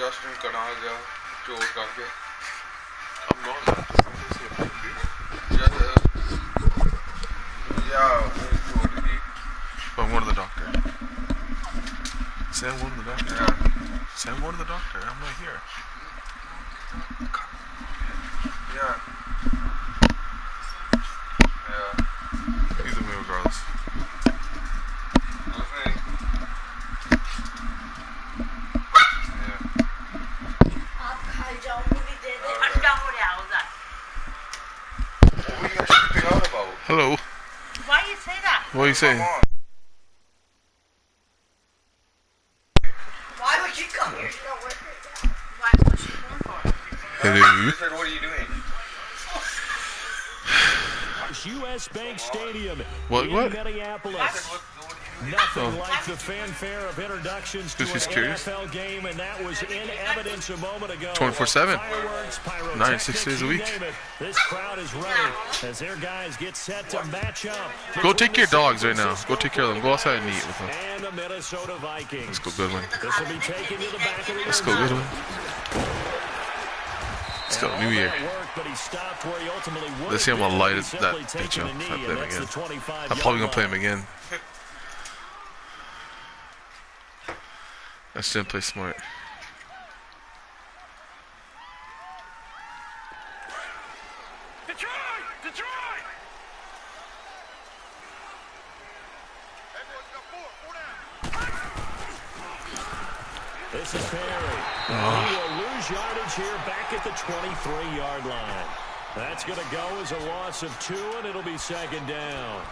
Justin कहाँ गया चोर करके I'm going back to see a big dude. I'm going to the doctor. Sam, going to the doctor. Yeah. Sam, going to the doctor. I'm right here. Yeah. He's with me regardless. Okay. What are you guys tripping out about? Hello. Why you say that? What are you saying? Why would you come here? She don't work right now. What's she going for? Hello. What are you doing? US Bank Stadium What? in Minneapolis. Nothing like the fanfare of introductions to an NFL game, and that was in evidence a moment ago. 24/7. Fireworks, 9-6 days a week. This crowd is ready as their guys get set to match up. Go take care of your dogs right now. Go take care of them. Go outside and eat with them. And the Minnesota Vikings. Let's go, Goodwin. This will be taken to the back of the Let's go, Goodwin. Let's go, New Year. Let's see how I'm gonna light that bitch up. I play him again. I'm probably gonna play him again. I still play smart. Detroit! This is Perry. He will lose yardage here back at the 23-yard line. That's going to go as a loss of 2, and it'll be second down.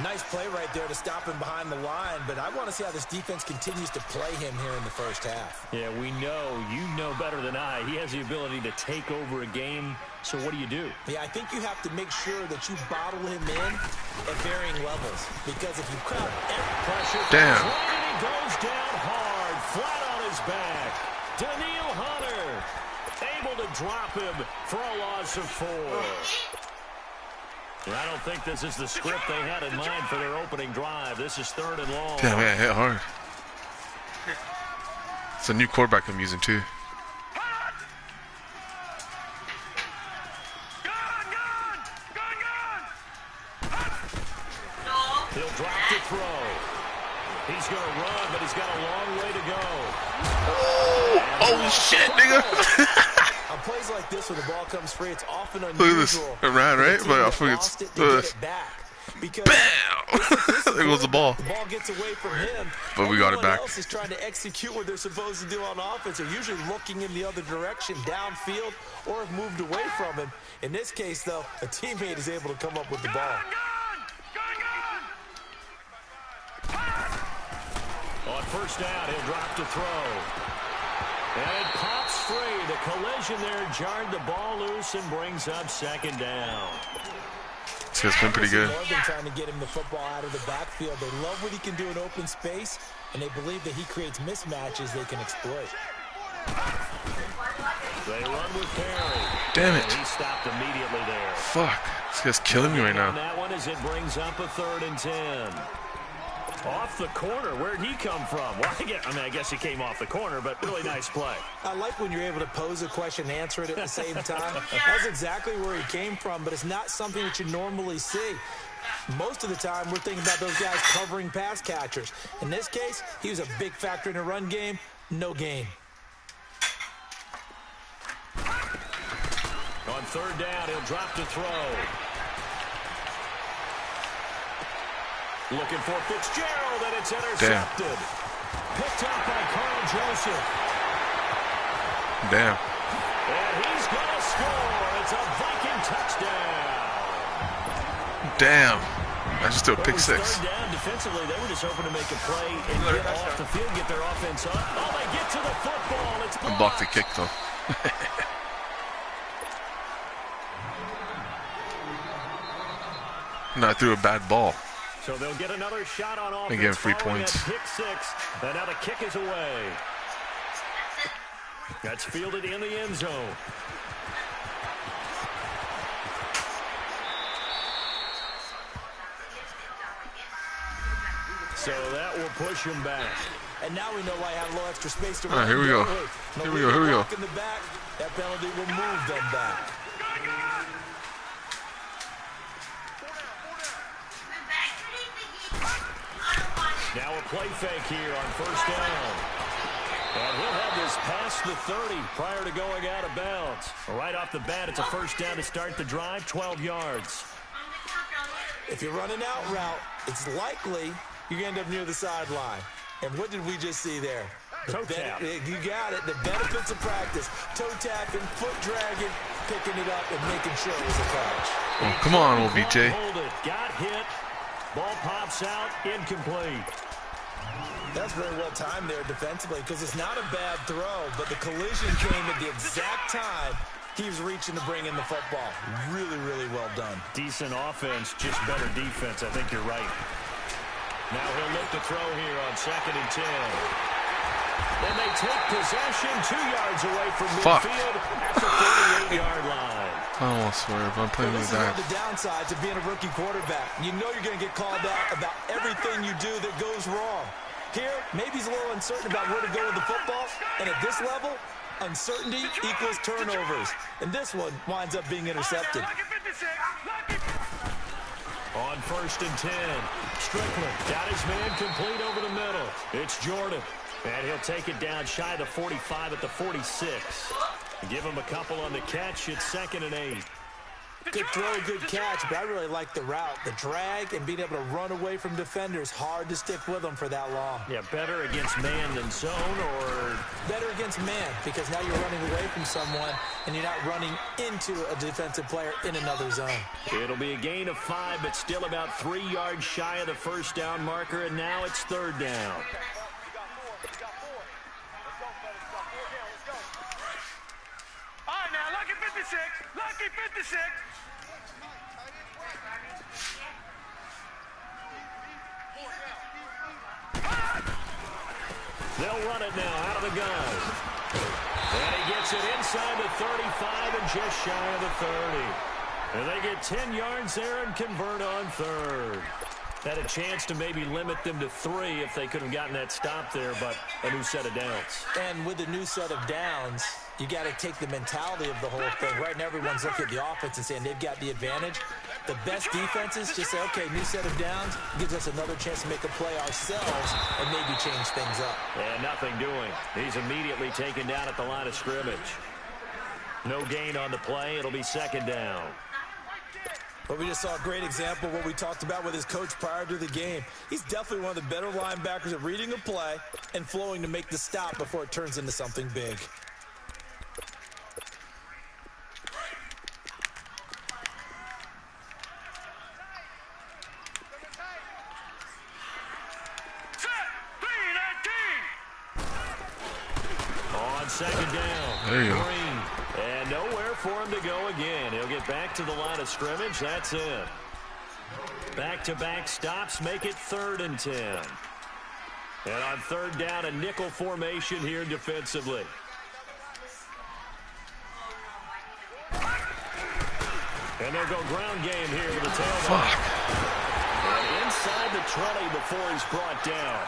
Nice play right there to stop him behind the line, but I want to see how this defense continues to play him here in the first half. Yeah, we know. You know better than I. He has the ability to take over a game, so what do you do? Yeah, I think you have to make sure that you bottle him in at varying levels, because if you crowd every pressure... Damn. He goes down hard, flat on his back. Daniil Hunter able to drop him for a loss of 4. I don't think this is the script they had in mind for their opening drive. This is 3rd and long. Damn, man, hit hard. It's a new quarterback I'm using too. He'll drop to throw. He's going to run, but he's got a long way to go. Oh shit, nigga. On plays like this where the ball comes free, it's often unusual. Look at this. It ran, right? But I forget. Bam! There goes the ball. The ball gets away from him. But we got it back. Everyone else is trying to execute what they're supposed to do on offense. They're usually looking in the other direction, downfield, or have moved away from him. In this case, though, a teammate is able to come up with the ball. On first down, he'll drop to throw. And it pops free. The collision there jarred the ball loose and brings up second down. It's been pretty good. More than trying to get him the football out of the backfield. They love what he can do in open space, and they believe that he creates mismatches they can exploit. They run with Perry. Damn it. He stopped immediately there. Fuck. This guy's killing me right now. That one as it brings up a 3rd and 10. Off the corner. Where'd he come from? Well, I guess he came off the corner, but really nice play. I like when you're able to pose a question and answer it at the same time. That's exactly where he came from, but it's not something that you normally see. Most of the time, we're thinking about those guys covering pass catchers. In this case, he was a big factor in the run game. No gain. On 3rd down, he'll drop to throw. Looking for Fitzgerald, and it's intercepted. Damn. Picked up by Carl Joseph. Damn. And he's going to score. It's a Viking touchdown. Damn. I just threw a pick 6. 3rd down defensively. They were just hoping to make a play and get off the field, get their offense up. Oh, they get to the football. It's blocked. I blocked the kick, though. No, I threw a bad ball. So they'll get another shot on offense. They gave him 3 points. Pick 6, and now the kick is away. That's fielded in the end zone. So that will push him back. And now we know why I had a little extra space to run. All right, here we go. Here we go. Here we go. In the back, that penalty will move them back. Now a play fake here on first down. And he'll have this past the 30 prior to going out of bounds. Right off the bat, it's a first down to start the drive, 12 yards. If you're running out route, it's likely you're going to end up near the sideline. And what did we just see there? Toe tap. You got it. The benefits of practice. Toe tapping, foot dragging, picking it up, and making sure it was a catch. Oh, come on, OBJ. Hold it. Got hit. Ball pops out. Incomplete. That's very well timed there defensively because it's not a bad throw, but the collision came at the exact time he was reaching to bring in the football. Really, really well done. Decent offense, just better defense. I think you're right. Now he'll look to throw here on 2nd and 10. And they take possession 2 yards away from midfield at the 38-yard line. I almost swear if I'm playing with that. This is one of the downsides of being a rookie quarterback. You know you're going to get called out about everything you do that goes wrong. Here, maybe he's a little uncertain about where to go with the football. And at this level, uncertainty equals turnovers. And this one winds up being intercepted. On 1st and 10, Strickland got his man complete over the middle. It's Jordan. And he'll take it down shy of the 45 at the 46. Give him a couple on the catch. It's 2nd and 8. Good throw, good catch, but I really like the route. The drag and being able to run away from defenders, hard to stick with them for that long. Yeah, better against man than zone, or? Better against man, because now you're running away from someone and you're not running into a defensive player in another zone. It'll be a gain of 5, but still about 3 yards shy of the first down marker, and now it's 3rd down. All right, now, lucky 56, lucky 56. They'll run it now out of the gun. And he gets it inside the 35 and just shy of the 30. And they get 10 yards there and convert on 3rd. Had a chance to maybe limit them to 3 if they could have gotten that stop there, but a new set of downs. And with a new set of downs, you got to take the mentality of the whole thing. Right now, everyone's looking at the offense and saying they've got the advantage. The best defenses just say, okay, new set of downs, gives us another chance to make a play ourselves and maybe change things up. And nothing doing. He's immediately taken down at the line of scrimmage. No gain on the play. It'll be 2nd down. But we just saw a great example of what we talked about with his coach prior to the game. He's definitely one of the better linebackers at reading a play and flowing to make the stop before it turns into something big. On 2nd down. There you go. Green. And nowhere for him to go again. He'll get back to the line of scrimmage. That's it. Back-to-back stops make it 3rd and 10. And on 3rd down, a nickel formation here defensively. And they'll go ground game here with a tailback. And inside the 20 before he's brought down.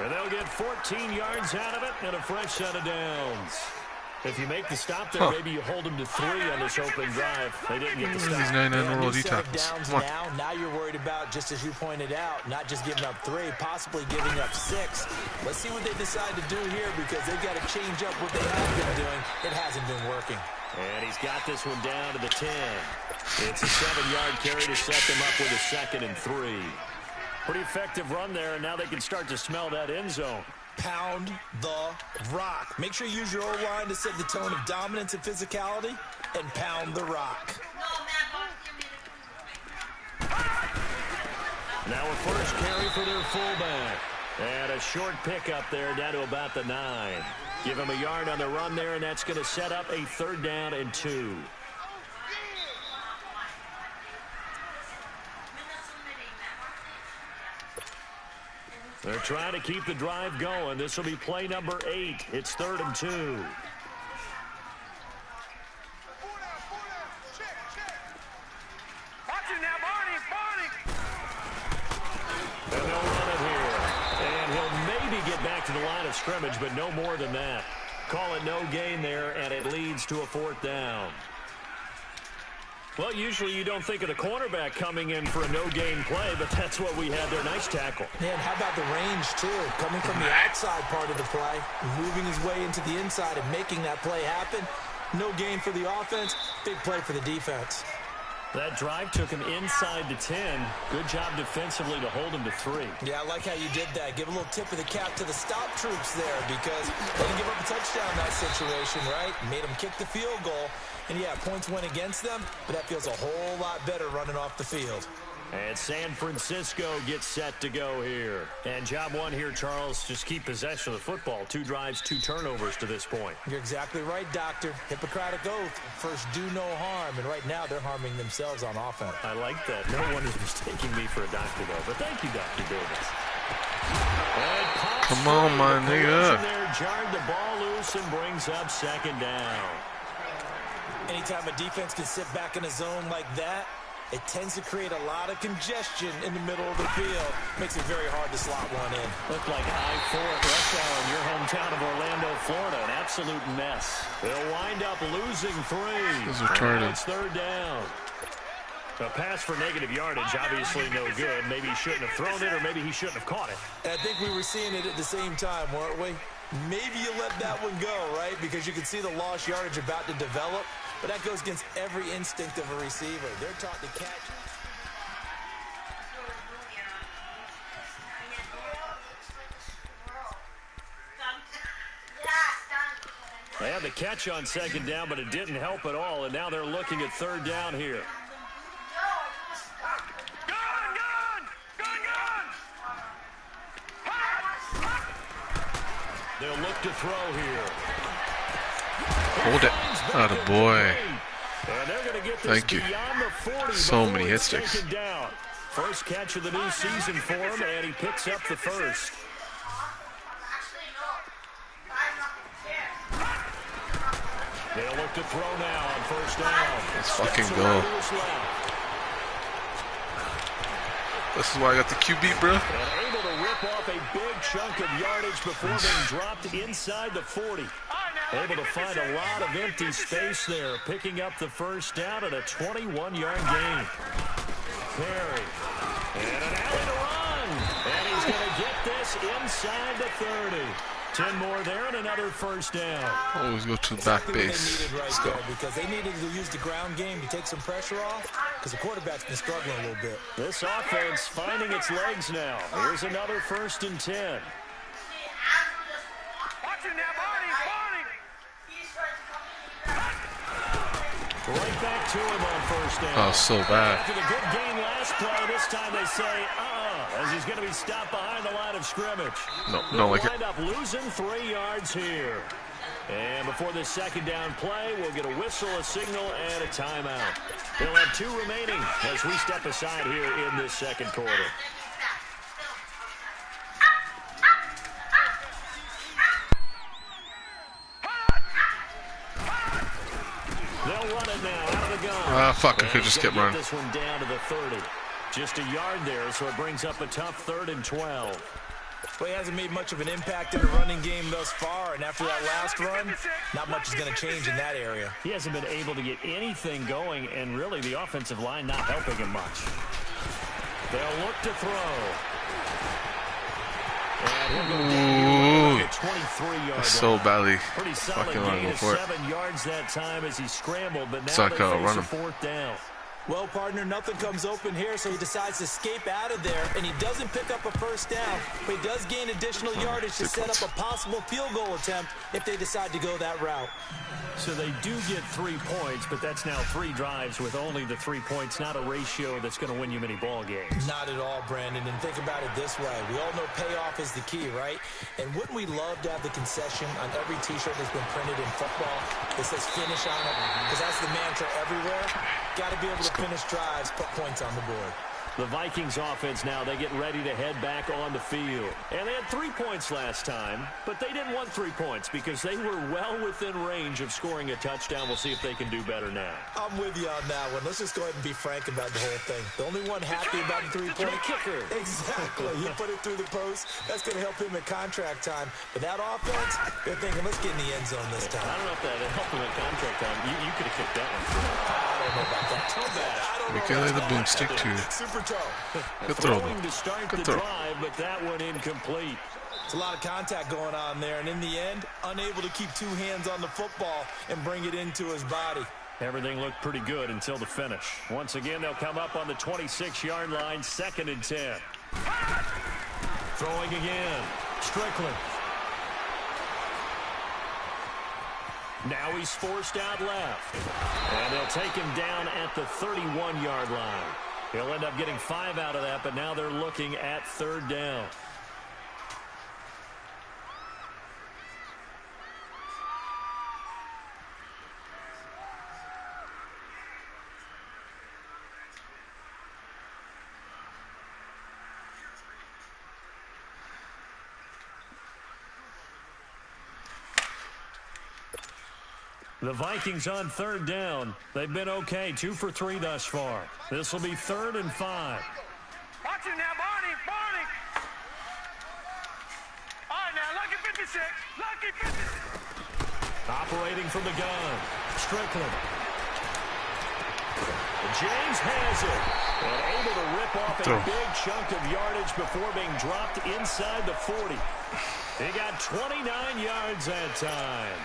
And they'll get 14 yards out of it and a fresh set of downs. If you make the stop there, maybe you hold them to 3 on this opening drive. They didn't get the stop. These 9-9 roll tackles. Come on. Now you're worried about, just as you pointed out, not just giving up 3, possibly giving up 6. Let's see what they decide to do here because they've got to change up what they have been doing. It hasn't been working. And he's got this one down to the 10. It's a 7-yard carry to set them up with a 2nd and 3. Pretty effective run there, and now they can start to smell that end zone. Pound the rock. Make sure you use your O-line to set the tone of dominance and physicality, and pound the rock. Now a first carry for their fullback. And a short pickup there down to about the 9. Give him a yard on the run there, and that's going to set up a 3rd down and 2. They're trying to keep the drive going. This will be play number 8. It's 3rd and 2. And they'll run it here. And he'll maybe get back to the of scrimmage, but no more than that. Call it no gain there, and it leads to a 4th down. Well, usually you don't think of the cornerback coming in for a no-gain play, but that's what we had there. Nice tackle. Man, how about the range, too? Coming from the outside part of the play, moving his way into the inside and making that play happen. No gain for the offense, big play for the defense. That drive took him inside the 10. Good job defensively to hold him to 3. Yeah, I like how you did that. Give a little tip of the cap to the stop troops there because they didn't give up a touchdown in that situation, right? Made them kick the field goal. And, yeah, points went against them, but that feels a whole lot better running off the field. And San Francisco gets set to go here. And job one here, Charles, just keep possession of the football. 2 drives, 2 turnovers to this point. You're exactly right, Doctor. Hippocratic oath. First, do no harm. And right now, they're harming themselves on offense. I like that. No one is mistaking me for a doctor, though. But thank you, Dr. Davis. Come on, my nigga. There jarred the ball loose and brings up 2nd down. Anytime a defense can sit back in a zone like that, it tends to create a lot of congestion in the middle of the field. Makes it very hard to slot one in. Looked like I-4 at rush hour in your hometown of Orlando, Florida. An absolute mess. They'll wind up losing 3. This is retarded. It's 3rd down. A pass for negative yardage, obviously no good. Maybe he shouldn't have thrown it, or maybe he shouldn't have caught it. And I think we were seeing it at the same time, weren't we? Maybe you let that one go, right? Because you can see the lost yardage about to develop. But that goes against every instinct of a receiver. They're taught to catch. They had the catch on 2nd down, but it didn't help at all. And now they're looking at 3rd down here. They'll look to throw here. Hold it. Atta boy. And they're going to get this Thank you. beyond the 40 So before many hit it's sticks. taken down. First catch of the new season for him, and he picks up the first. They'll look to throw now on 1st down. Let's fucking go. This is why I got the QB, bro. And able to rip off a big chunk of yardage before being dropped inside the 40. Able to find a lot of empty space there, picking up the 1st down at a 21-yard gain. Perry. And an alley to run. And he's going to get this inside the 30. 10 more there and another 1st down. Always go to the back base. Let's go. Because they needed to use the ground game to take some pressure off because the quarterback's been struggling a little bit. This offense finding its legs now. Here's another 1st and 10. Right back to him on 1st down. Oh, so bad. After the good game last play, this time they say, as he's going to be stopped behind the line of scrimmage. No, They'll like it. wind up losing 3 yards here. And before this 2nd down play, we'll get a whistle, a signal, and a timeout. They'll have 2 remaining as we step aside here in this 2nd quarter. They'll run it now out of the gun. Ah, fuck, I could just kept running. This one down to the 30. Just a yard there, so it brings up a tough 3rd and 12. Well, he hasn't made much of an impact in the running game thus far, and after that last run, not much is going to change in that area. He hasn't been able to get anything going, and really the offensive line not helping him much. They'll look to throw. And 23-yard so badly. Pretty solid Fucking gain go of for it. 7 yards that time as he scrambled, but now Suck they out, face run a him. 4th down. Well, partner, nothing comes open here, so he decides to escape out of there, and he doesn't pick up a 1st down, but he does gain additional yardage to set up a possible field goal attempt if they decide to go that route. So they do get 3 points, but that's now 3 drives with only the 3 points, not a ratio that's going to win you many ball games. Not at all, Brandon, and think about it this way. We all know payoff is the key, right? And wouldn't we love to have the concession on every T-shirt that's been printed in football that says finish on it? Because that's the mantra everywhere. Got to be able to finish drives, put points on the board. The Vikings offense now, they get ready to head back on the field. And they had 3 points last time, but they didn't want 3 points because they were well within range of scoring a touchdown. We'll see if they can do better now. I'm with you on that one. Let's just go ahead and be frank about the whole thing. The only one happy about the 3-point kicker. Exactly. He put it through the post. That's going to help him at contract time. But that offense, they're thinking, let's get in the end zone this time. I don't know if that helped him at contract time. You could have kicked that one. I don't know about that. Too bad. We can let the boomstick too. Super toe. Good throw, Throwing though. to start Good the throw. drive, but that one incomplete. It's a lot of contact going on there, and in the end, unable to keep 2 hands on the football and bring it into his body. Everything looked pretty good until the finish. Once again, they'll come up on the 26-yard line, 2nd and 10. Throwing again. Strickland. Now he's forced out left. And they'll take him down at the 31-yard line. He'll end up getting 5 out of that, but now they're looking at 3rd down. The Vikings on 3rd down. They've been okay, 2 for 3 thus far. This will be 3rd and 5. Watch it now, Barney, Barney. All right, now, lucky 56, lucky 56. Operating from the gun. Strickland. James has it. And able to rip off a big chunk of yardage before being dropped inside the 40. He got 29 yards that time.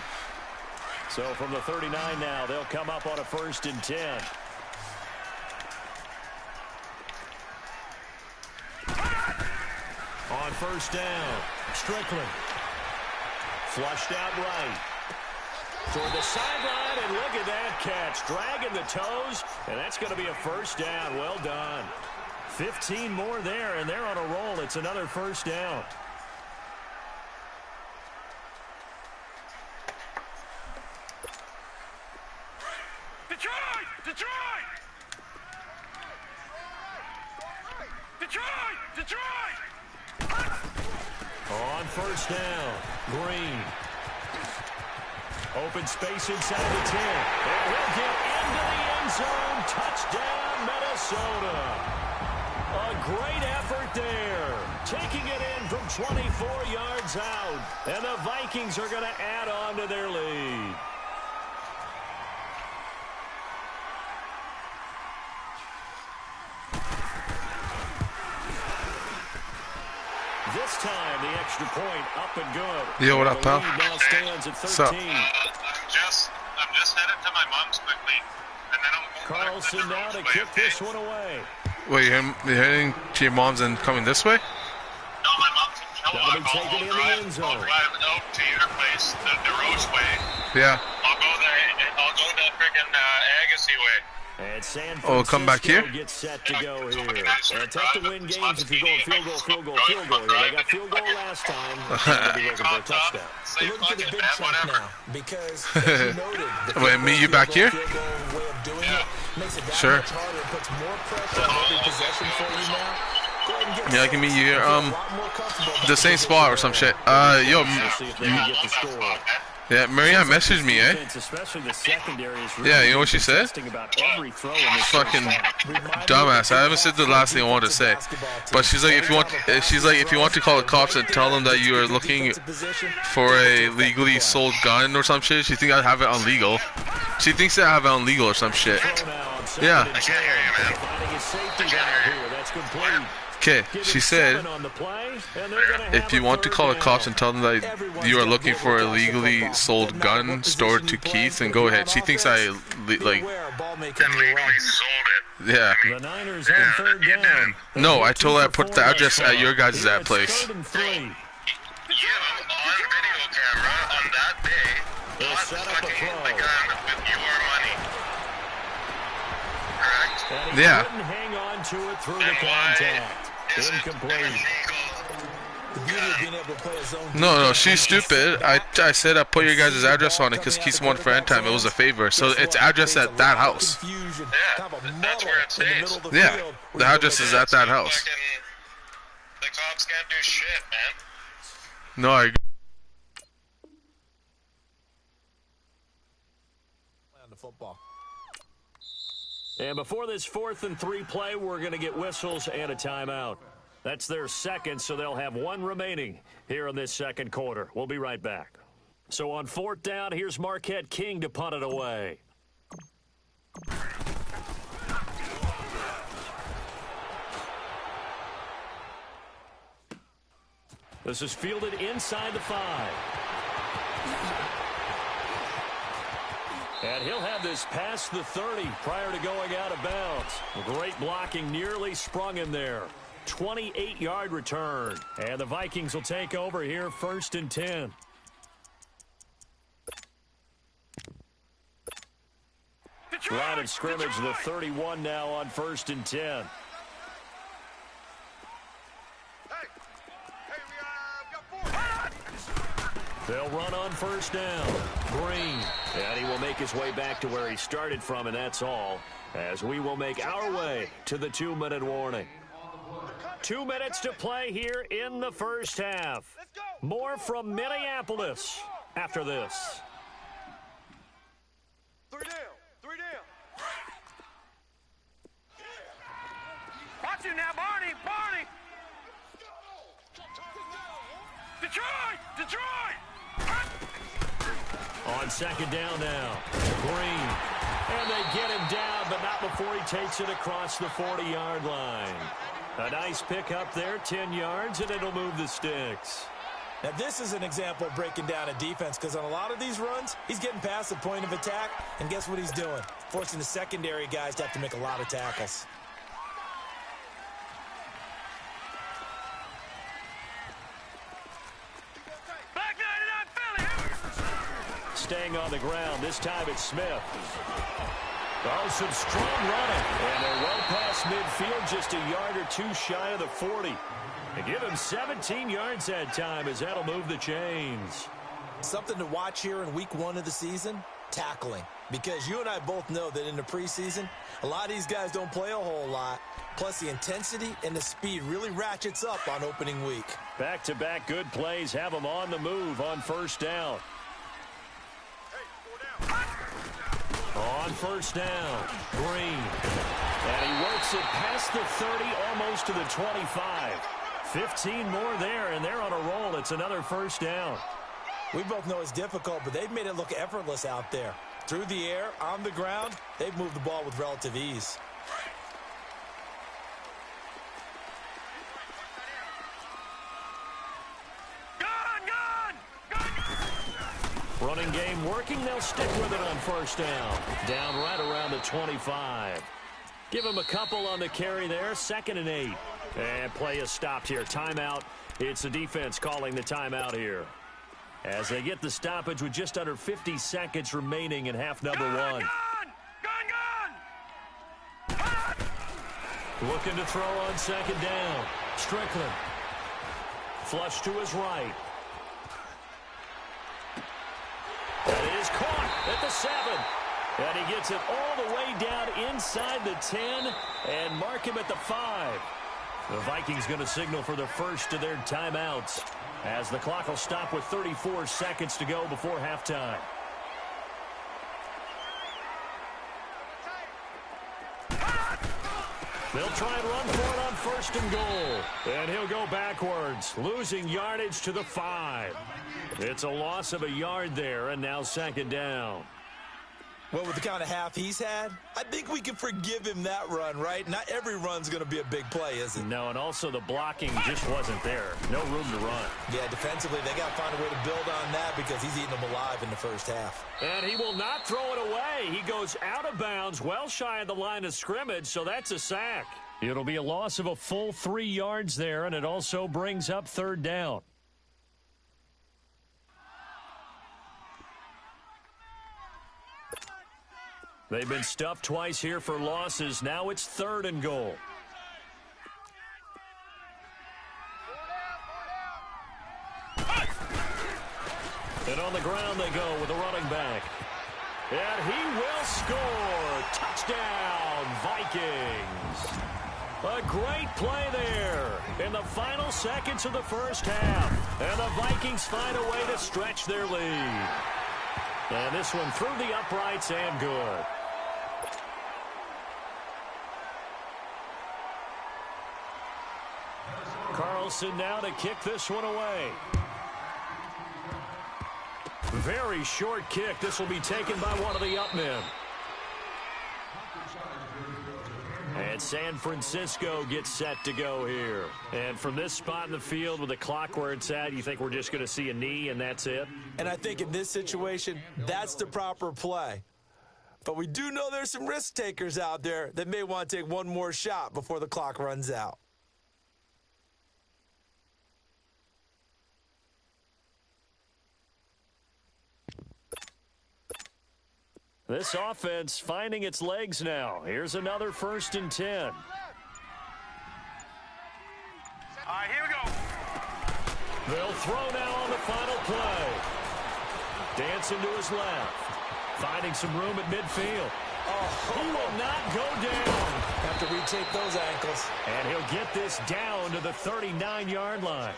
So from the 39 now, they'll come up on a 1st and 10. On 1st down, Strickland. Flushed out right. Toward the sideline, and look at that catch. Dragging the toes, and that's going to be a 1st down. Well done. 15 more there, and they're on a roll. It's another 1st down. Detroit! Detroit! Detroit! Detroit! On 1st down, Green. Open space inside the 10. And he'll get into the end zone. Touchdown, Minnesota. A great effort there. Taking it in from 24 yards out. And the Vikings are going to add on to their lead. This time, the extra point up and good. Yo, what up, pal? Now stands at 13. What's up? I'm just headed to my mom's quickly, and then I'm going Carlson back now to to the kick road way, this one away. Wait, you're heading to your mom's and coming this way? No, my mom's in That'll Kellogg. be taken in the end zone. I'll drive out to your place, the Rose way. Yeah. I'll go there. I'll go the freaking Agassi way. And San Oh, come back here? Gets set to go here. And tough to win games if you're going field goal here. They got field goal last time. They'll be looking for a touchdown. Same Look for the fucking big bad, chunk whatever. now, because as you noted, the Wait, meet you back here? field goal way of doing it makes it that Sure. much harder. It puts more pressure on every possession for you now. Go ahead and get Yeah, I can meet you here. a lot more comfortable about The same position spot or you're some in. shit. Yo, We'll see if they can get the score. yeah, Maria messaged me, eh? Especially the secondary is Yeah, you know what she said? contesting about every throw in this Fucking first half. dumbass. I haven't said the last thing I wanted to say. But she's like, if you want to call the cops and tell them that you are looking for a legally sold gun or some shit, she thinks I have it on legal. She thinks that I have it on legal or some shit. Yeah. I can't hear you, man. Finding his safety valve here. That's complete. Okay, she said, if you want to call the cops and tell them that you are looking for a legally sold gun stored to Keith, then go ahead. She thinks I, like, Legally sold it. yeah. The Niners on 3rd down. No, I told her I put the address at your guys' that place. 3rd and 3. You, on video camera, on that day, They'll bought set up a fucking throw. the gun with your money. Correct? And he Yeah. couldn't hang on to it through the Then why contact. is it Incomplete. illegal The beauty of being able to play a zone. No, she's stupid. I said I put your guys' address on it because keeps one for end time. It was a favor. So it's address at that house. Yeah, that's where it stays. Yeah, the address is at that house. The cops can't do shit, man. No, I agree. Football. And before this 4th and 3 play, we're going to get whistles and a timeout. That's their second, so they'll have one remaining here in this second quarter. We'll be right back. So on 4th down, here's Marquette King to punt it away. This is fielded inside the 5. And he'll have this past the 30 prior to going out of bounds. Great blocking, nearly sprung him there. 28-yard return. And the Vikings will take over here 1st and 10. Line of scrimmage, the 31 now on 1st and 10. They'll run on 1st down. Green. And he will make his way back to where he started from, and that's all, as we will make our way to the 2-minute warning. 2 minutes to play here in the first half. More from Minneapolis after this. 3 down. Watch it now, Barney. Detroit! On 2nd down now. Green. And they get him down, but not before he takes it across the 40-yard line. A nice pickup there, 10 yards, and it'll move the sticks. Now, this is an example of breaking down a defense, because on a lot of these runs, he's getting past the point of attack, and guess what he's doing? Forcing the secondary guys to have to make a lot of tackles. Staying on the ground. This time it's Smith. Oh, some strong running. And they're well past midfield, just a yard or two shy of the 40. They give him 17 yards that time, as that'll move the chains. Something to watch here in week 1 of the season, tackling. Because you and I both know that in the preseason, a lot of these guys don't play a whole lot. Plus, the intensity and the speed really ratchets up on opening week. Back-to-back good plays have them on the move on 1st down. On 1st down, Green. And he works it past the 30, almost to the 25. 15 more there, and they're on a roll. It's another 1st down. We both know it's difficult, but they've made it look effortless out there. Through the air, on the ground, they've moved the ball with relative ease. Running game working. They'll stick with it on 1st down. Down right around the 25. Give him a couple on the carry there. 2nd and 8. And play is stopped here. Timeout. It's the defense calling the timeout here, as they get the stoppage with just under 50 seconds remaining in half number 1. Looking to throw on 2nd down. Strickland. Flush to his right. That is caught at the 7. And he gets it all the way down inside the 10 and mark him at the 5. The Vikings going to signal for the first of their timeouts, as the clock will stop with 34 seconds to go before halftime. They'll try and run for it on 1st and goal. And he'll go backwards, losing yardage to the 5. It's a loss of a yard there, and now 2nd down. Well, with the kind of half he's had, I think we can forgive him that run, right? Not every run's going to be a big play, is it? No, and also the blocking just wasn't there. No room to run. Yeah, defensively, they got to find a way to build on that, because he's eating them alive in the first half. And he will not throw it away. He goes out of bounds, well shy of the line of scrimmage, so that's a sack. It'll be a loss of a full 3 yards there, and it also brings up 3rd down. They've been stuffed twice here for losses. Now it's 3rd and goal. ground they go with a running back. And he will score. Touchdown, Vikings. A great play there in the final seconds of the first half. And the Vikings find a way to stretch their lead. And this one through the uprights and good. Carlson now to kick this one away. Very short kick. This will be taken by one of the up men. And San Francisco gets set to go here. And from this spot in the field with the clock where it's at, you think we're just going to see a knee and that's it? And I think in this situation, that's the proper play. But we do know there's some risk takers out there that may want to take one more shot before the clock runs out. This offense finding its legs now. Here's another 1st and 10. All right, here we go. They'll throw now on the final play. Dancing to his left. Finding some room at midfield. Oh, he will not go down. Have to retake those ankles. And he'll get this down to the 39-yard line.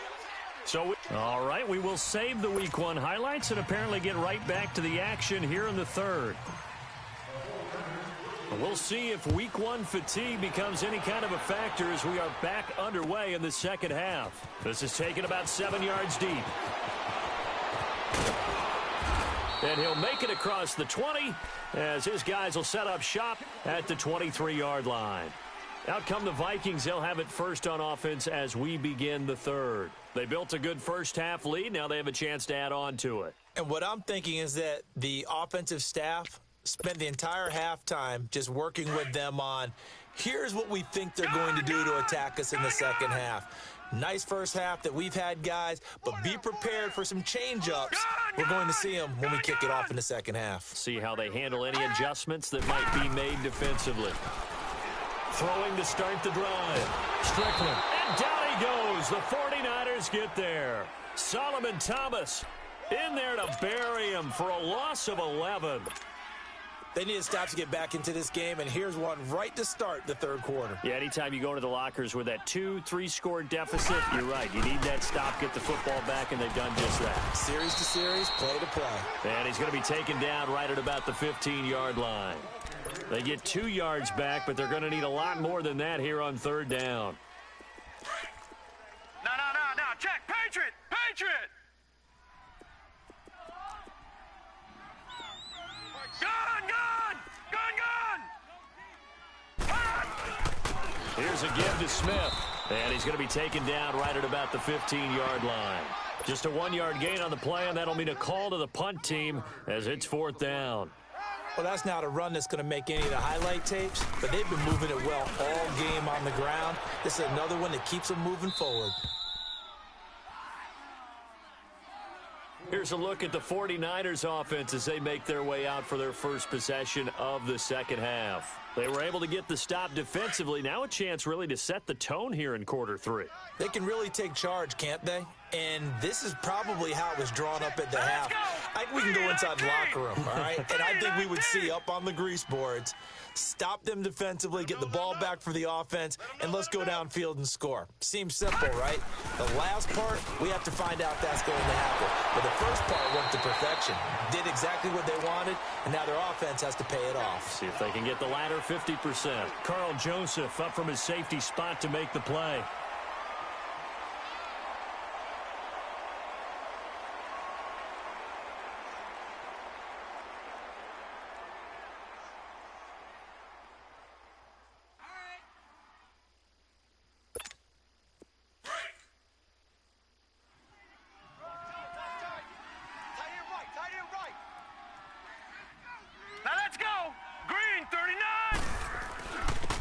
So, all right, we will save the Week 1 highlights and apparently get right back to the action here in the third. We'll see if Week 1 fatigue becomes any kind of a factor as we are back underway in the second half. This is taken about 7 yards deep. And he'll make it across the 20 as his guys will set up shop at the 23-yard line. Out come the Vikings. They'll have it first on offense as we begin the third. They built a good first half lead. Now they have a chance to add on to it. And what I'm thinking is that the offensive staff spent the entire halftime just working with them on, here's what we think they're going to do to attack us in the second half. Nice first half that we've had, guys, but be prepared for some change-ups. We're going to see them when we kick it off in the second half. See how they handle any adjustments that might be made defensively. Throwing to start the drive. Strickland. And down he goes. The 49ers get there. Solomon Thomas in there to bury him for a loss of 11. They need to stop to get back into this game, and here's one right to start the third quarter. Yeah, anytime you go into the lockers with that 2-3 deficit, you're right. You need that stop, get the football back, and they've done just that. Series to series, play to play. And he's going to be taken down right at about the 15-yard line. They get 2 yards back, but they're going to need a lot more than that here on third down. No. Check. Patriot. Gun. Here's a give to Smith. And he's going to be taken down right at about the 15-yard line. Just a 1-yard gain on the play, and that'll mean a call to the punt team as it's 4th down. Well, that's not a run that's going to make any of the highlight tapes, but they've been moving it well all game on the ground. This is another one that keeps them moving forward. Here's a look at the 49ers offense as they make their way out for their first possession of the second half. They were able to get the stop defensively. Now a chance really to set the tone here in quarter 3. They can really take charge, can't they? And this is probably how it was drawn up at the half. I think we can go inside the locker room, all right? And I think we would see up on the grease boards, stop them defensively, get the ball back for the offense, and let's go downfield and score. Seems simple, right? The last part, we have to find out if that's going to happen. But the first part went to perfection. Did exactly what they wanted, and now their offense has to pay it off. See if they can get the latter 50%. Carl Joseph up from his safety spot to make the play.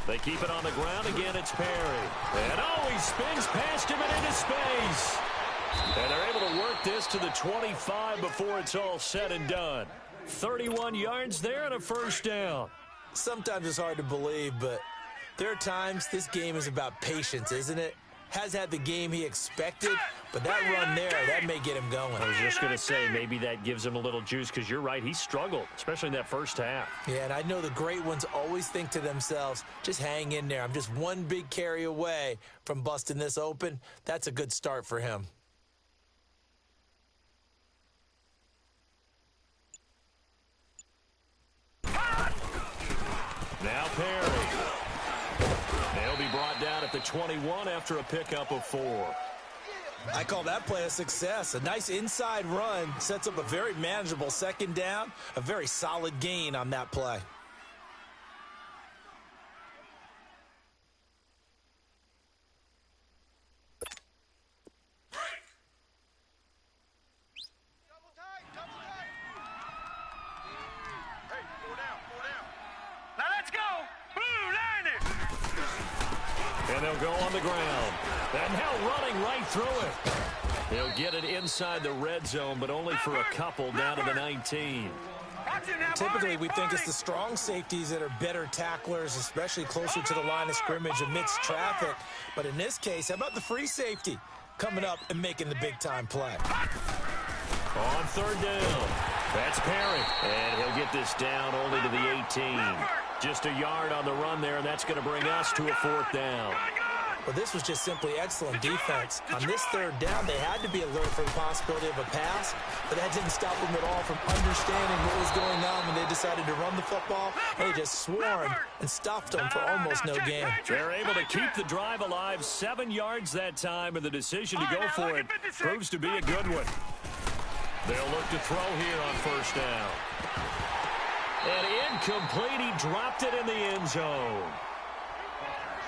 They keep it on the ground. Again, it's Perry. And he spins past him and into space. And they're able to work this to the 25 before it's all said and done. 31 yards there and a first down. Sometimes it's hard to believe, but there are times this game is about patience, isn't it? Has had the game he expected, But that run there, that may get him going. I was just going to say, maybe that gives him a little juice, because you're right, he struggled, especially in that first half. Yeah, and I know the great ones always think to themselves, just hang in there. I'm just one big carry away from busting this open. That's a good start for him. Now Perry. They'll be brought down at the 21 after a pickup of 4. I call that play a success. A nice inside run sets up a very manageable second down, a very solid gain on that play. Now let's go. Blue line it. And they'll go on the ground. And now running right through it. He'll get it inside the red zone, but only for a couple down to the 19. Typically, we think it's the strong safeties that are better tacklers, especially closer to the line of scrimmage amidst traffic. But in this case, how about the free safety coming up and making the big-time play? On third down, that's Perry. And he'll get this down only to the 18. Just a yard on the run there, and that's going to bring us to a 4th down. Well, this was just simply excellent defense. On this third down, they had to be alert for the possibility of a pass, but that didn't stop them at all from understanding what was going on when they decided to run the football. They just swarmed and stuffed them for almost no gain. They're able to keep the drive alive, 7 yards that time, and the decision to go for it proves to be a good one. They'll look to throw here on first down. And incomplete, he dropped it in the end zone.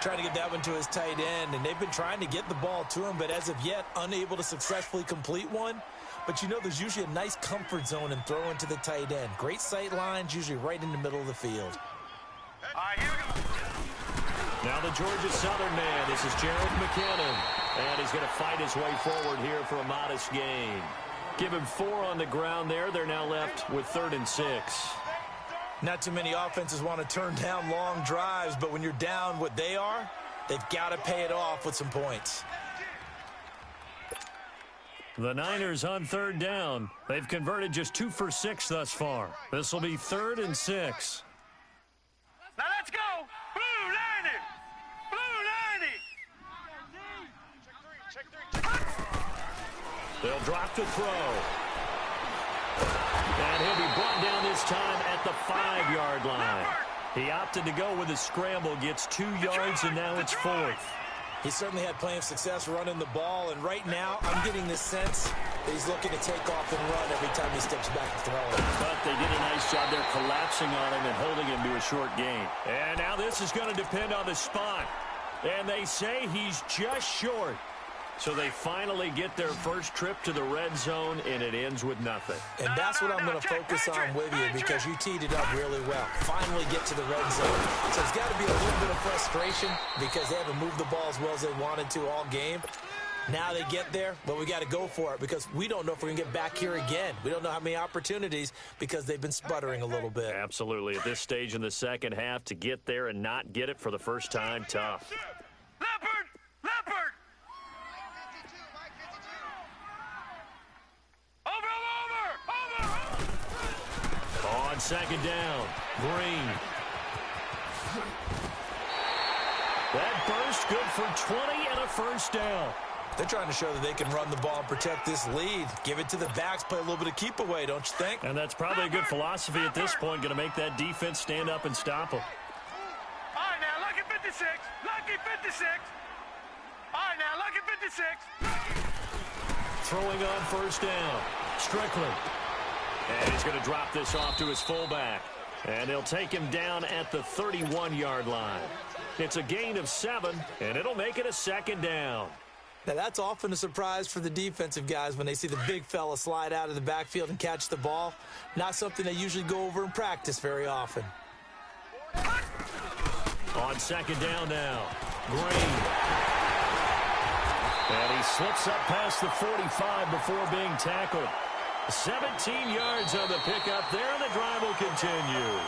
Trying to get that one to his tight end, and they've been trying to get the ball to him, but as of yet, unable to successfully complete one. But you know, there's usually a nice comfort zone in throwing to the tight end. Great sight lines, usually right in the middle of the field. All right, here we go. Now the Georgia Southern man, this is Jared McKinnon, and he's going to fight his way forward here for a modest gain. Give him 4 on the ground there. They're now left with 3rd and 6. Not too many offenses want to turn down long drives, but when you're down what they are, they've got to pay it off with some points. The Niners on third down. They've converted just 2 for 6 thus far. This will be 3rd and 6. Now let's go. Blue line it. Blue line it. Check three. They'll drop to throw. And he'll be brought down this time at the 5-yard line. He opted to go with a scramble, gets 2 yards, and now it's 4th. He certainly had plenty of success running the ball, and right now I'm getting the sense that he's looking to take off and run every time he steps back to throw it. But they did a nice job there collapsing on him and holding him to a short gain. And now this is going to depend on the spot. And they say he's just short. So they finally get their first trip to the red zone, and it ends with nothing. And that's what I'm going to focus on with you, because you teed it up really well. Finally get to the red zone. So it's got to be a little bit of frustration because they haven't moved the ball as well as they wanted to all game. Now they get there, but we got to go for it because we don't know if we're going to get back here again. We don't know how many opportunities because they've been sputtering a little bit. Absolutely. At this stage in the second half, to get there and not get it for the first time, tough. Leopard! Leopard! On second down, Green. That burst good for 20 and a first down. They're trying to show that they can run the ball and protect this lead. Give it to the backs, play a little bit of keep away, don't you think? And that's probably a good philosophy at this point, going to make that defense stand up and stop them. All right, now, lucky 56. Lucky 56. All right, now, lucky 56. Throwing on first down, Strickland. And he's going to drop this off to his fullback. And they'll take him down at the 31-yard line. It's a gain of 7, and it'll make it a second down. Now, that's often a surprise for the defensive guys when they see the big fella slide out of the backfield and catch the ball. Not something they usually go over in practice very often. On second down now, Green. And he slips up past the 45 before being tackled. 17 yards on the pickup there, and the drive will continue.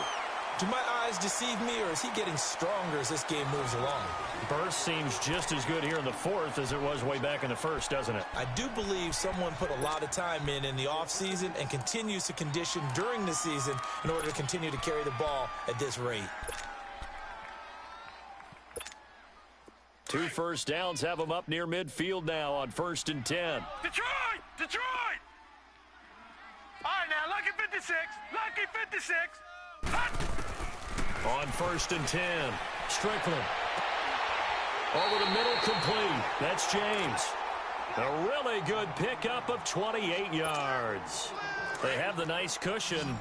Do my eyes deceive me, or is he getting stronger as this game moves along? Burst seems just as good here in the fourth as it was way back in the first, doesn't it? I do believe someone put a lot of time in the offseason and continues to condition during the season in order to continue to carry the ball at this rate. 2 first downs have them up near midfield now on 1st and 10. Detroit! Detroit! All right, now, lucky 56. Lucky 56. Hut! On 1st and 10, Strickland. Over the middle, complete. That's James. A really good pickup of 28 yards. They have the nice cushion.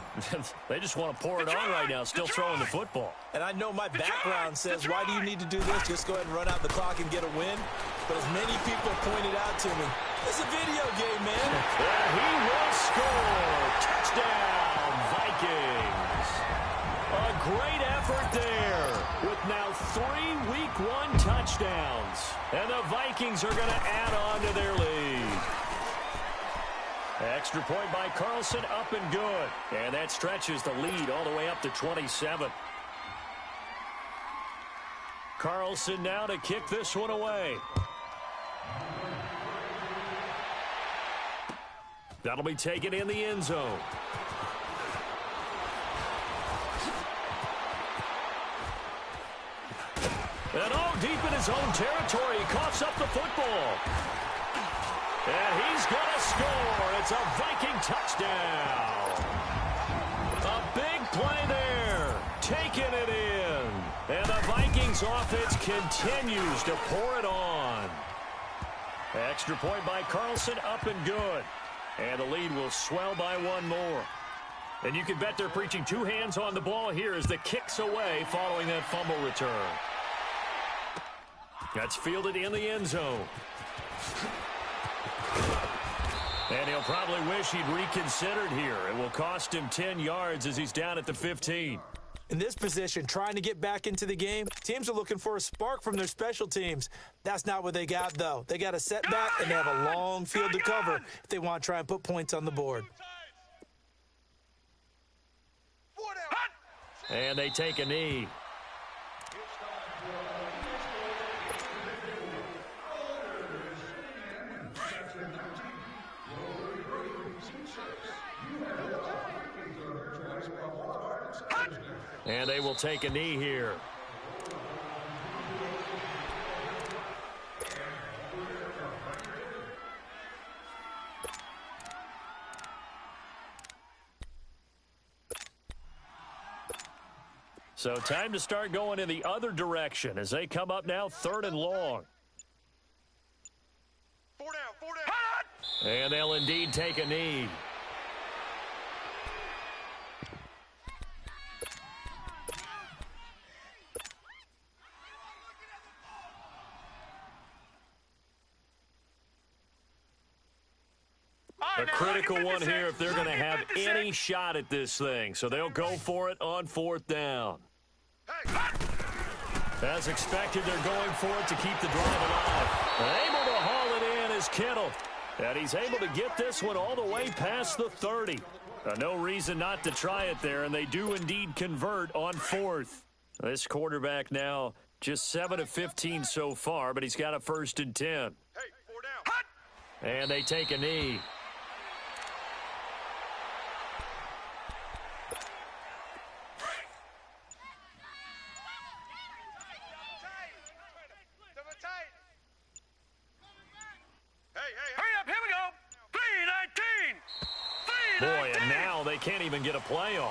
They just want to pour it on right now, still throwing the football. And I know my background says, why do you need to do this? Just go ahead and run out the clock and get a win. But as many people pointed out to me, it's a video game, man. And he will score. Touchdown, Vikings. A great effort there with now 3 Week 1 touchdowns. And the Vikings are going to add on to their lead. Extra point by Carlson, up and good. And that stretches the lead all the way up to 27. Carlson now to kick this one away. That'll be taken in the end zone. And deep in his own territory, he coughs up the football. And he's going to score. It's a Viking touchdown. A big play there. Taking it in. And the Vikings offense continues to pour it on. Extra point by Carlson, up and good. And the lead will swell by 1 more. And you can bet they're preaching 2 hands on the ball here as the kick's away following that fumble return. That's fielded in the end zone. And he'll probably wish he'd reconsidered here. It will cost him 10 yards as he's down at the 15. In this position, trying to get back into the game, teams are looking for a spark from their special teams. That's not what they got, though. They got a setback, and they have a long field to cover if they want to try and put points on the board. And they take a knee. And they will take a knee here. So time to start going in the other direction as they come up now 3rd and long. 4 down. And they'll indeed take a knee. A critical one here if they're going to have any shot at this thing. So they'll go for it on 4th down. As expected, they're going for it to keep the drive alive. Able to haul it in is Kittle. And he's able to get this one all the way past the 30. No reason not to try it there, and they do indeed convert on 4th. This quarterback now just 7 of 15 so far, but he's got a 1st and 10. Hey, 4 down. And they take a knee. Boy, and now they can't even get a playoff.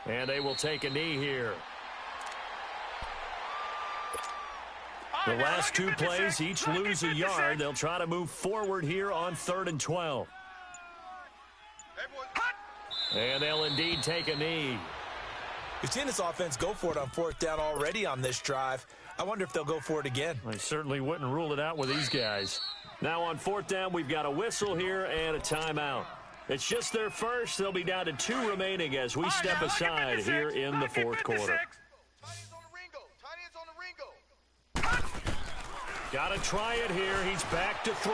And they will take a knee here. The last 2 plays each lose a yard. They'll try to move forward here on 3rd and 12. And they'll indeed take a knee. We've seen this offense go for it on 4th down already on this drive. I wonder if they'll go for it again. I certainly wouldn't rule it out with these guys. Now on 4th down, we've got a whistle here and a timeout. It's just their first. They'll be down to 2 remaining as we step aside here in the 4th quarter. Got to try it here. He's back to throw.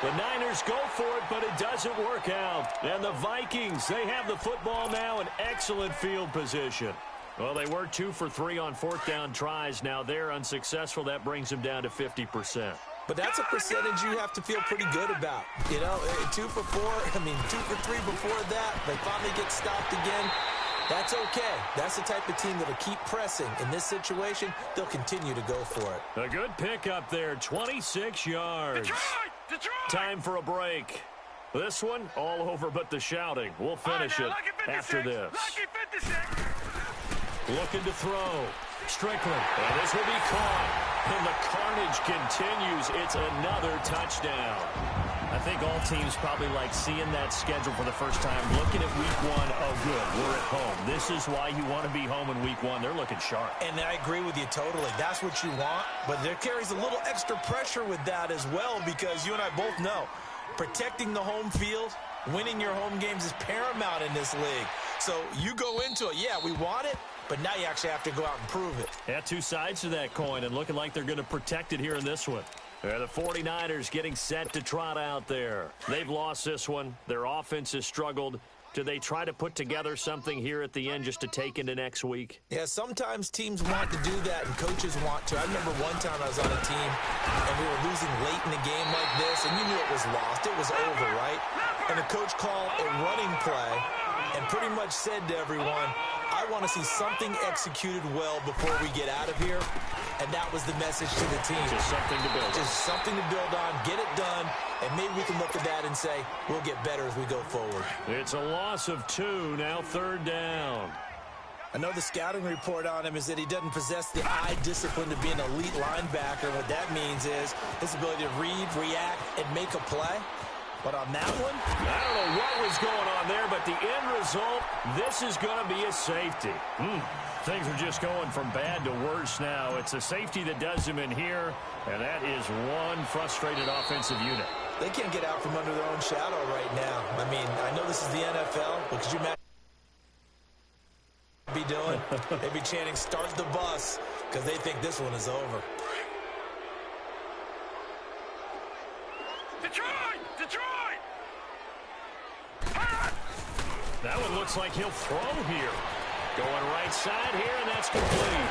The Niners go for it, but it doesn't work out. And the Vikings, they have the football now in excellent field position. Well, they were 2 for 3 on fourth down tries. Now they're unsuccessful. That brings them down to 50%. But that's a percentage you have to feel pretty good about. You know, 2 for 4, 2 for 3 before that. They finally get stopped again. That's okay. That's the type of team that'll keep pressing. In this situation, they'll continue to go for it. A good pickup there, 26 yards. Detroit! Time for a break. This one, all over but the shouting. We'll finish it after this. Lucky 56. Looking to throw. Strickland. And this will be caught. And the carnage continues. It's another touchdown. I think all teams probably like seeing that schedule for the first time, looking at week 1. Oh, good, we're at home. This is why you want to be home in week 1. They're looking sharp. And I agree with you totally. That's what you want. But there carries a little extra pressure with that as well, because you and I both know protecting the home field, winning your home games is paramount in this league. So you go into it, yeah, we want it, but now you actually have to go out and prove it. Yeah, 2 sides to that coin, and looking like they're going to protect it here in this one. The 49ers getting set to trot out there. They've lost this one. Their offense has struggled. Do they try to put together something here at the end just to take into next week? Yeah, sometimes teams want to do that and coaches want to. I remember one time I was on a team and we were losing late in a game like this, and you knew it was lost. It was over, right? And the coach called a running play and pretty much said to everyone, I want to see something executed well before we get out of here. And that was the message to the team. Just something to build on. Just something to build on, get it done, and maybe we can look at that and say, we'll get better as we go forward. It's a loss of 2, now 3rd down. I know the scouting report on him is that he doesn't possess the eye discipline to be an elite linebacker. What that means is his ability to read, react, and make a play. But on that one, I don't know what was going on there, but the end result, this is going to be a safety. Things are just going from bad to worse now. It's a safety that does him in here, and that is one frustrated offensive unit. They can't get out from under their own shadow right now. I mean, I know this is the NFL, but could you imagine what they'd be doing? They'd be chanting, start the bus, because they think this one is over. Detroit! Detroit! That one looks like he'll throw here. Going right side here, and that's complete.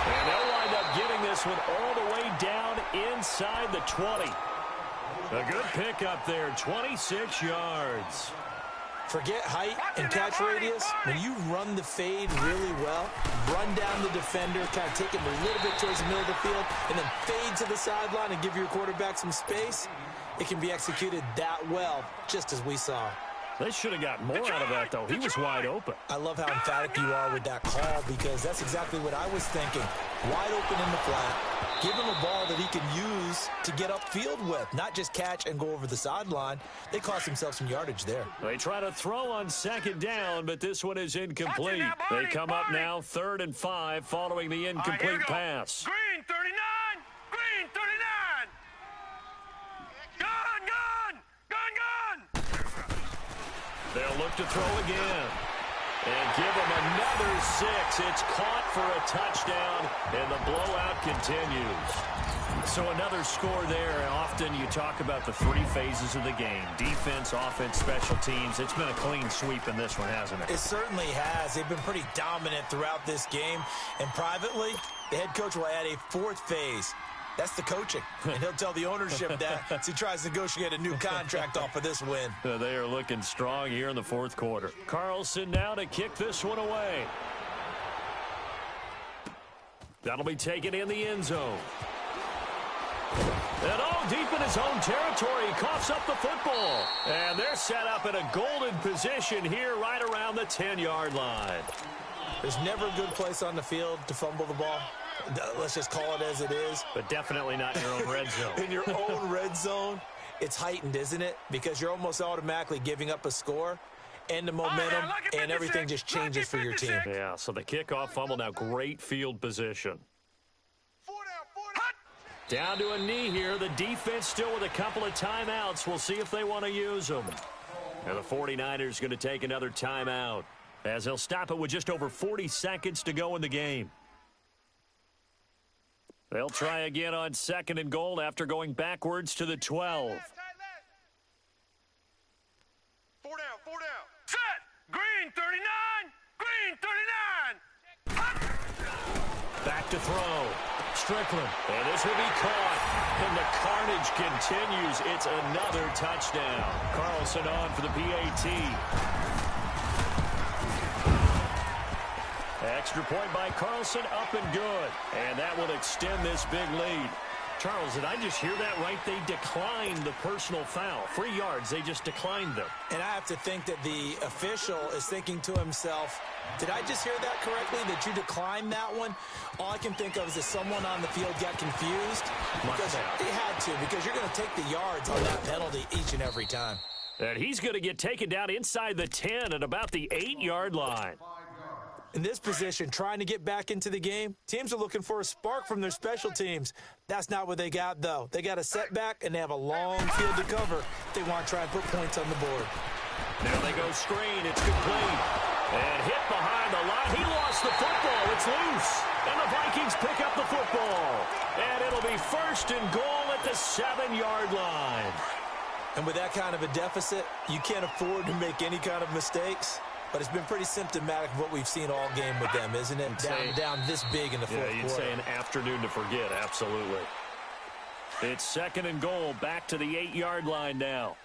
And they'll wind up getting this one all the way down inside the 20. A good pickup there, 26 yards. Forget height and catch radius. When you run the fade really well, run down the defender, kind of take him a little bit towards the middle of the field, and then fade to the sideline and give your quarterback some space, it can be executed that well, just as we saw. They should have got more out of that, though. He was wide open. I love how emphatic you are with that call, because that's exactly what I was thinking. Wide open in the flat. Give him a ball that he can use to get upfield with, not just catch and go over the sideline. They cost themselves some yardage there. They try to throw on 2nd down, but this one is incomplete. They come up now 3rd and 5 following the incomplete pass. Green 39! Green 39! Gun! Gun! Gun! Gun! They'll look to throw again. And give them another 6. It's caught for a touchdown, and the blowout continues. So another score there. And often you talk about the 3 phases of the game. Defense, offense, special teams. It's been a clean sweep in this one, hasn't it? It certainly has. They've been pretty dominant throughout this game. And privately, the head coach will add a 4th phase. That's the coaching. And he'll tell the ownership that as he tries to negotiate a new contract off of this win. They are looking strong here in the 4th quarter. Carlson now to kick this one away. That'll be taken in the end zone. And deep in his own territory, he coughs up the football. And they're set up in a golden position here right around the 10-yard line. There's never a good place on the field to fumble the ball. Let's just call it as it is. But definitely not in your own red zone. In your own red zone, it's heightened, isn't it? Because you're almost automatically giving up a score and the momentum, and everything just changes for your team. Yeah, so the kickoff fumble, now great field position. Down to a knee here. The defense still with a couple of timeouts. We'll see if they want to use them. And the 49ers going to take another timeout, as they'll stop it with just over 40 seconds to go in the game. They'll try again on 2nd and goal after going backwards to the 12. 4 down, 4 down. Set! Green 39! Green 39! Back to throw. Strickland. And this will be caught. And the carnage continues. It's another touchdown. Carlson on for the PAT. Extra point by Carlson, up and good. And that will extend this big lead. Charles, did I just hear that right? They declined the personal foul. 3 yards, they just declined them. And I have to think that the official is thinking to himself, did I just hear that correctly, that you declined that one? All I can think of is that someone on the field got confused. Because he had to, because you're going to take the yards on that penalty each and every time. And he's going to get taken down inside the 10 at about the 8-yard line. In this position, trying to get back into the game, teams are looking for a spark from their special teams. That's not what they got, though. They got a setback, and they have a long field to cover if they want to try and put points on the board. Now they go screen. It's complete. And hit behind the line. He lost the football. It's loose. And the Vikings pick up the football. And it'll be 1st and goal at the 7-yard line. And with that kind of a deficit, you can't afford to make any kind of mistakes. But it's been pretty symptomatic of what we've seen all game with them, isn't it? Down this big in the fourth quarter. Yeah, you'd say an afternoon to forget, absolutely. It's 2nd and goal, back to the 8-yard line now.